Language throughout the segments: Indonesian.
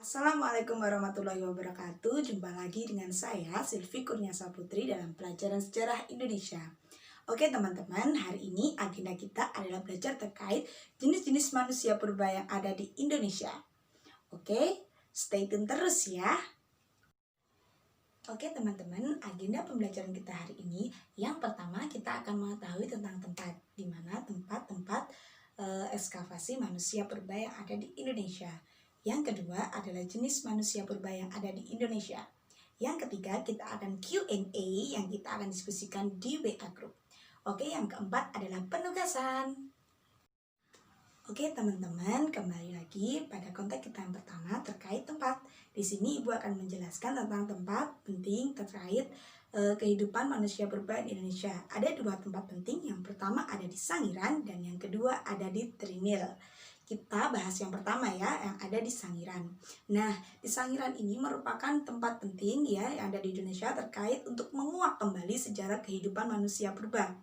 Assalamualaikum warahmatullahi wabarakatuh. Jumpa lagi dengan saya Silvi Kurniasa Putri dalam pelajaran sejarah Indonesia. Oke teman-teman, hari ini agenda kita adalah belajar terkait jenis-jenis manusia purba yang ada di Indonesia. Oke, stay tune terus ya. Oke teman-teman, agenda pembelajaran kita hari ini, yang pertama kita akan mengetahui tentang tempat, di mana tempat-tempat ekskavasi manusia purba yang ada di Indonesia. Yang kedua adalah jenis manusia purba yang ada di Indonesia. Yang ketiga kita akan Q&A yang kita akan diskusikan di WA Group. Oke, yang keempat adalah penugasan. Oke teman-teman, kembali lagi pada konteks kita yang pertama terkait tempat. Di sini Ibu akan menjelaskan tentang tempat penting terkait kehidupan manusia purba di Indonesia. Ada dua tempat penting, yang pertama ada di Sangiran dan yang kedua ada di Trinil. Kita bahas yang pertama ya, yang ada di Sangiran. Nah, di Sangiran ini merupakan tempat penting ya yang ada di Indonesia terkait untuk menguak kembali sejarah kehidupan manusia purba.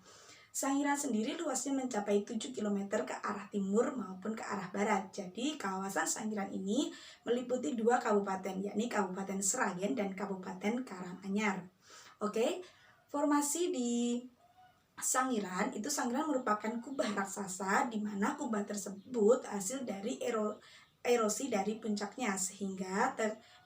Sangiran sendiri luasnya mencapai 7 km ke arah timur maupun ke arah barat. Jadi kawasan Sangiran ini meliputi dua kabupaten, yakni Kabupaten Seragen dan Kabupaten Karanganyar. Oke, formasi di Sangiran merupakan kubah raksasa, di mana kubah tersebut hasil dari erosi dari puncaknya, sehingga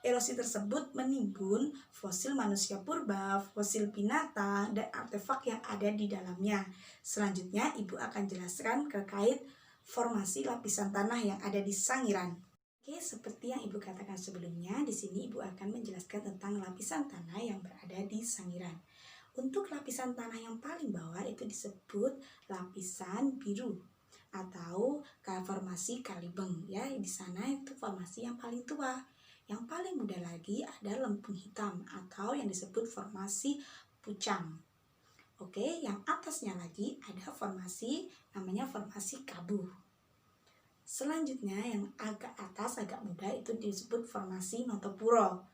erosi tersebut menimbun fosil manusia purba, fosil binatang, dan artefak yang ada di dalamnya. Selanjutnya Ibu akan jelaskan terkait formasi lapisan tanah yang ada di Sangiran. Oke, seperti yang Ibu katakan sebelumnya, di sini Ibu akan menjelaskan tentang lapisan tanah yang berada di Sangiran. Untuk lapisan tanah yang paling bawah itu disebut lapisan biru atau formasi Kalibeng ya. Di sana itu formasi yang paling tua. Yang paling muda lagi ada lempung hitam atau yang disebut formasi Pucang. Oke, yang atasnya lagi ada formasi namanya formasi Kabuh. Selanjutnya yang agak atas, agak muda itu disebut formasi Notopuro.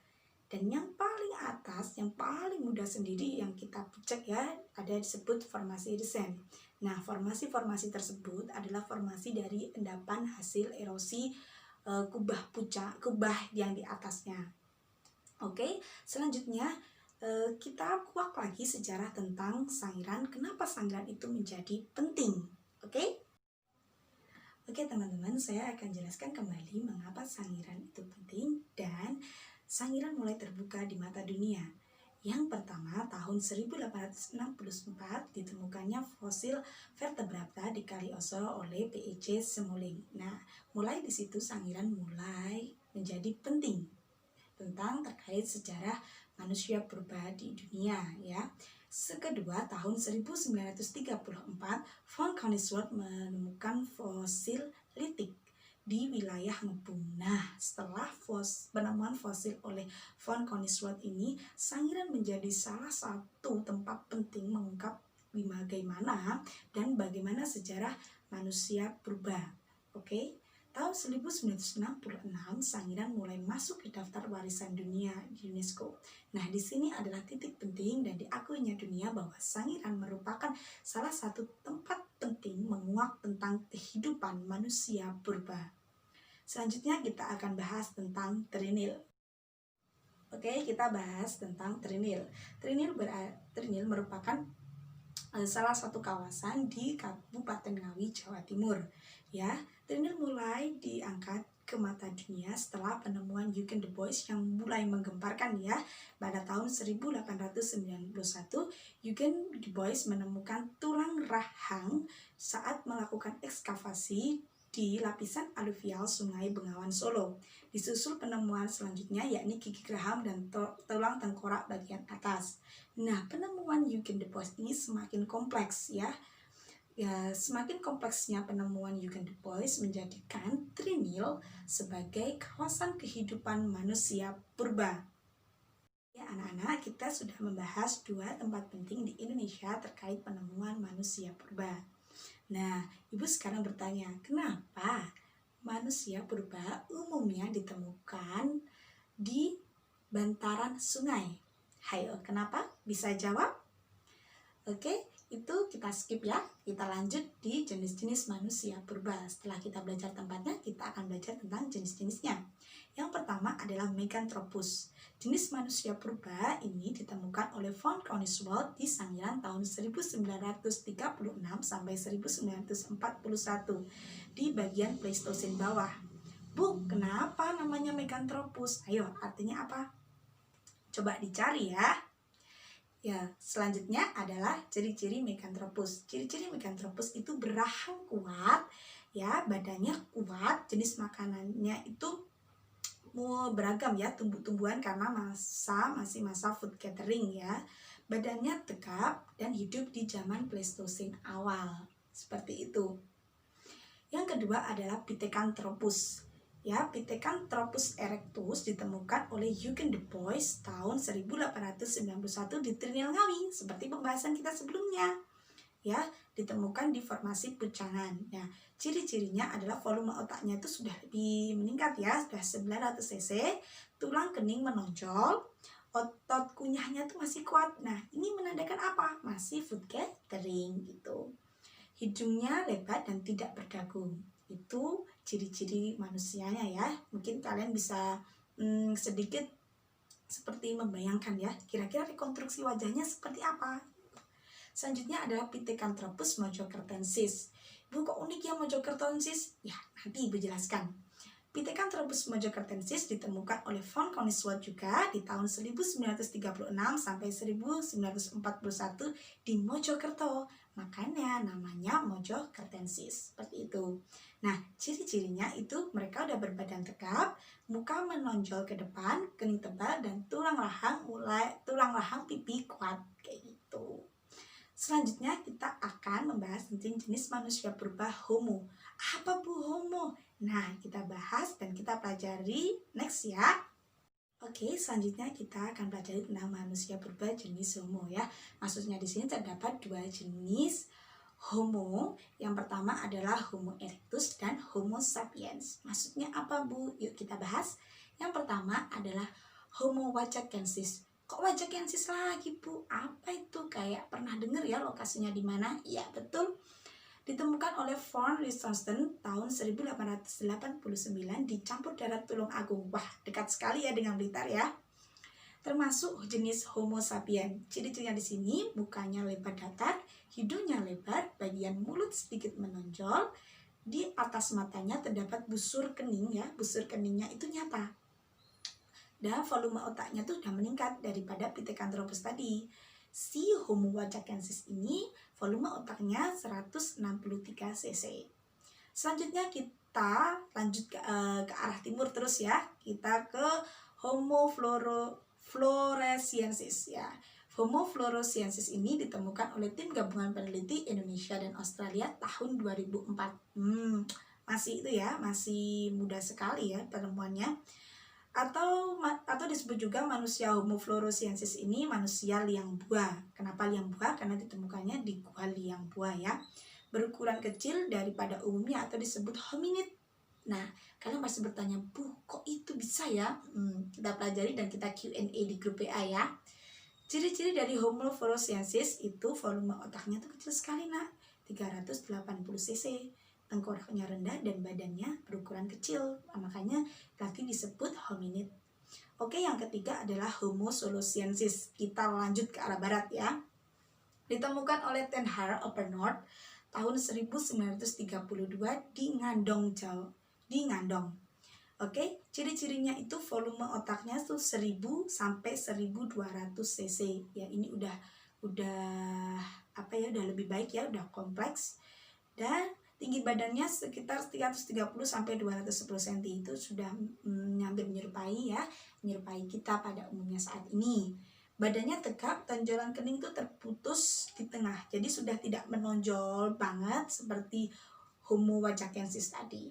Dan yang paling atas, yang paling mudah sendiri yang kita cek ya, ada disebut formasi Resen. Nah, formasi-formasi tersebut adalah formasi dari endapan hasil erosi kubah yang di atasnya. Oke, selanjutnya kita kuak lagi sejarah tentang Sangiran. Kenapa Sangiran itu menjadi penting? Oke teman-teman, saya akan jelaskan kembali mengapa Sangiran itu penting dan Sangiran mulai terbuka di mata dunia. Yang pertama, tahun 1864 ditemukannya fosil vertebrata di Kaliosro oleh P.E.C. Semuling. Nah, mulai di situ Sangiran mulai menjadi penting tentang terkait sejarah manusia purba di dunia ya. Kedua, tahun 1934 von Koningswald menemukan fosil litik di wilayah Ngepung. Nah, setelah penemuan fosil oleh von Koningswald ini, Sangiran menjadi salah satu tempat penting mengungkap bagaimana sejarah manusia purba. Oke. Tahun 1966, Sangiran mulai masuk ke daftar warisan dunia di UNESCO. Nah, di sini adalah titik penting dan diakuinya dunia bahwa Sangiran merupakan salah satu tempat penting menguak tentang kehidupan manusia purba. Selanjutnya kita akan bahas tentang Trinil. Oke, kita bahas tentang Trinil. Trinil merupakan salah satu kawasan di Kabupaten Ngawi, Jawa Timur. Ya, Trinil mulai diangkat ke mata dunia setelah penemuan Eugen de Bois yang mulai menggemparkan ya. Pada tahun 1891, Eugen de Bois menemukan tulang rahang saat melakukan ekskavasi di lapisan aluvial Sungai Bengawan Solo. Disusul penemuan selanjutnya yakni gigi geraham dan tulang tengkorak bagian atas. Nah, penemuan Eugen de Bois ini semakin kompleks ya. Semakin kompleksnya penemuan Eugen de Bois menjadikan Trinil sebagai kawasan kehidupan manusia purba. Ya anak-anak, kita sudah membahas dua tempat penting di Indonesia terkait penemuan manusia purba. Nah, Ibu sekarang bertanya, kenapa manusia purba umumnya ditemukan di bantaran sungai? Hayo, kenapa? Bisa jawab? Oke, itu kita skip ya. Kita lanjut di jenis-jenis manusia purba. Setelah kita belajar tempatnya, kita akan belajar tentang jenis-jenisnya. Yang pertama adalah Meganthropus. Jenis manusia purba ini ditemukan oleh von Koningswald di Sangiran tahun 1936 sampai 1941 di bagian Pleistosen bawah. Bu, kenapa namanya Meganthropus? Ayo, artinya apa? Coba dicari ya. Ya, selanjutnya adalah ciri-ciri Meganthropus. Ciri-ciri Meganthropus itu berahang kuat, ya, badannya kuat, jenis makanannya itu beragam ya, tumbuh-tumbuhan karena masih masa food gathering ya. Badannya tegap dan hidup di zaman Pleistosen awal. Seperti itu. Yang kedua adalah Pithecanthropus. Ya, Pithecanthropus erectus ditemukan oleh Eugen de Bois tahun 1891 di Trinil Ngawi, seperti pembahasan kita sebelumnya. Ya, ditemukan di formasi pucangan. Ya, ciri-cirinya adalah volume otaknya itu sudah lebih meningkat ya, sudah 900 cc, tulang kening menonjol, otot kunyahnya tuh masih kuat. Nah, ini menandakan apa? Masih food gathering gitu. Hidungnya lebar dan tidak berdagu. Itu ciri-ciri manusianya ya. Mungkin kalian bisa sedikit seperti membayangkan ya, kira-kira rekonstruksi wajahnya seperti apa. Selanjutnya adalah Pithecanthropus mojocertensis. Bu, kok unik ya mojocertensis? Ya, nanti Ibu jelaskan. Pithecanthropus mojocertensis ditemukan oleh von Koningswald juga di tahun 1936 sampai 1941 di Mojokerto. Makanya namanya Mojocertensis, seperti itu. Nah, ciri-cirinya itu mereka udah berbadan tegap, muka menonjol ke depan, kening tebal, dan tulang rahang pipi kuat, kayak gitu. Selanjutnya kita akan membahas tentang jenis manusia purba Homo. Apa Bu Homo? Nah, kita bahas dan kita pelajari next ya. Oke, selanjutnya kita akan pelajari tentang manusia purba jenis Homo ya. Maksudnya di sini terdapat dua jenis Homo. Yang pertama adalah Homo erectus dan Homo sapiens. Maksudnya apa Bu? Yuk kita bahas. Yang pertama adalah Homo wajakensis. Kok wajakensis lagi Bu? Apa itu? Kayak pernah dengar ya lokasinya di mana? Iya, betul. Ditemukan oleh von Richthofen tahun 1889 di Campur Darat Tulungagung. Wah, dekat sekali ya dengan Blitar ya. Termasuk jenis Homo sapiens. Ciri-cirinya di sini mukanya lebar datar, hidungnya lebar, bagian mulut sedikit menonjol, di atas matanya terdapat busur kening ya. Busur keningnya itu nyata. Dan volume otaknya tuh sudah meningkat daripada Pithecanthropus tadi. Si Homo wajakensis ini volume otaknya 163 cc. Selanjutnya kita lanjut ke arah timur terus ya. Kita ke Homo floresiensis ya. Homo floresiensis ini ditemukan oleh tim gabungan peneliti Indonesia dan Australia tahun 2004. Masih itu ya, masih muda sekali ya penemuannya. Atau disebut juga manusia Homo floresiensis ini manusia liang buah. Kenapa liang buah? Karena ditemukannya di gua liang buah ya. Berukuran kecil daripada umumnya atau disebut hominid. Nah, kalian pasti bertanya, Bu, kok itu bisa ya? Kita pelajari dan kita Q&A di grup WA ya. Ciri-ciri dari Homo floresiensis itu volume otaknya tuh kecil sekali nak, 380 cc. Tengkoraknya rendah dan badannya berukuran kecil, makanya lagi disebut hominid. Oke, yang ketiga adalah Homo solosiensis. Kita lanjut ke arah barat ya. Ditemukan oleh Ten Har Opernord tahun 1932 di Ngandong, Jawa. Di Ngandong. Oke, ciri-cirinya itu volume otaknya tuh 1000 sampai 1200 cc. Ya, ini udah udah lebih baik ya, udah kompleks. Dan tinggi badannya sekitar 330 sampai 210 cm. Itu sudah hampir menyerupai kita pada umumnya saat ini. Badannya tegap, tonjolan kening itu terputus di tengah. Jadi sudah tidak menonjol banget seperti Homo wajakensis tadi.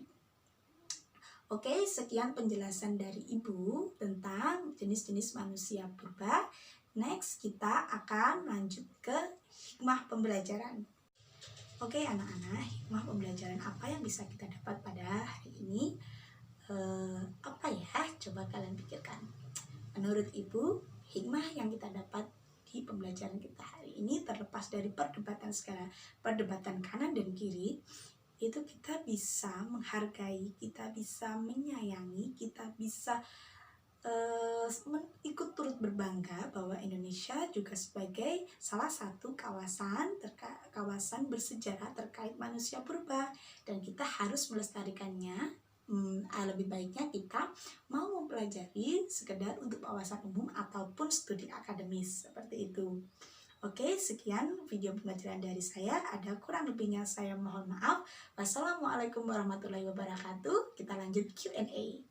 Oke, sekian penjelasan dari Ibu tentang jenis-jenis manusia purba. Next, kita akan lanjut ke hikmah pembelajaran. Oke anak-anak, hikmah pembelajaran apa yang bisa kita dapat pada hari ini? Apa ya? Coba kalian pikirkan. Menurut Ibu, hikmah yang kita dapat di pembelajaran pembelajaran kita hari ini, terlepas dari perdebatan kanan dan kiri, itu kita bisa menghargai, kita bisa menyayangi, kita bisa ikut turut berbangga bahwa Indonesia juga sebagai salah satu kawasan bersejarah terkait manusia purba, dan kita harus melestarikannya. Lebih baiknya kita mau mempelajari sekedar untuk wawasan umum ataupun studi akademis seperti itu. Oke, sekian video pembelajaran dari saya. Ada kurang lebihnya saya mohon maaf. Wassalamualaikum warahmatullahi wabarakatuh. Kita lanjut Q&A.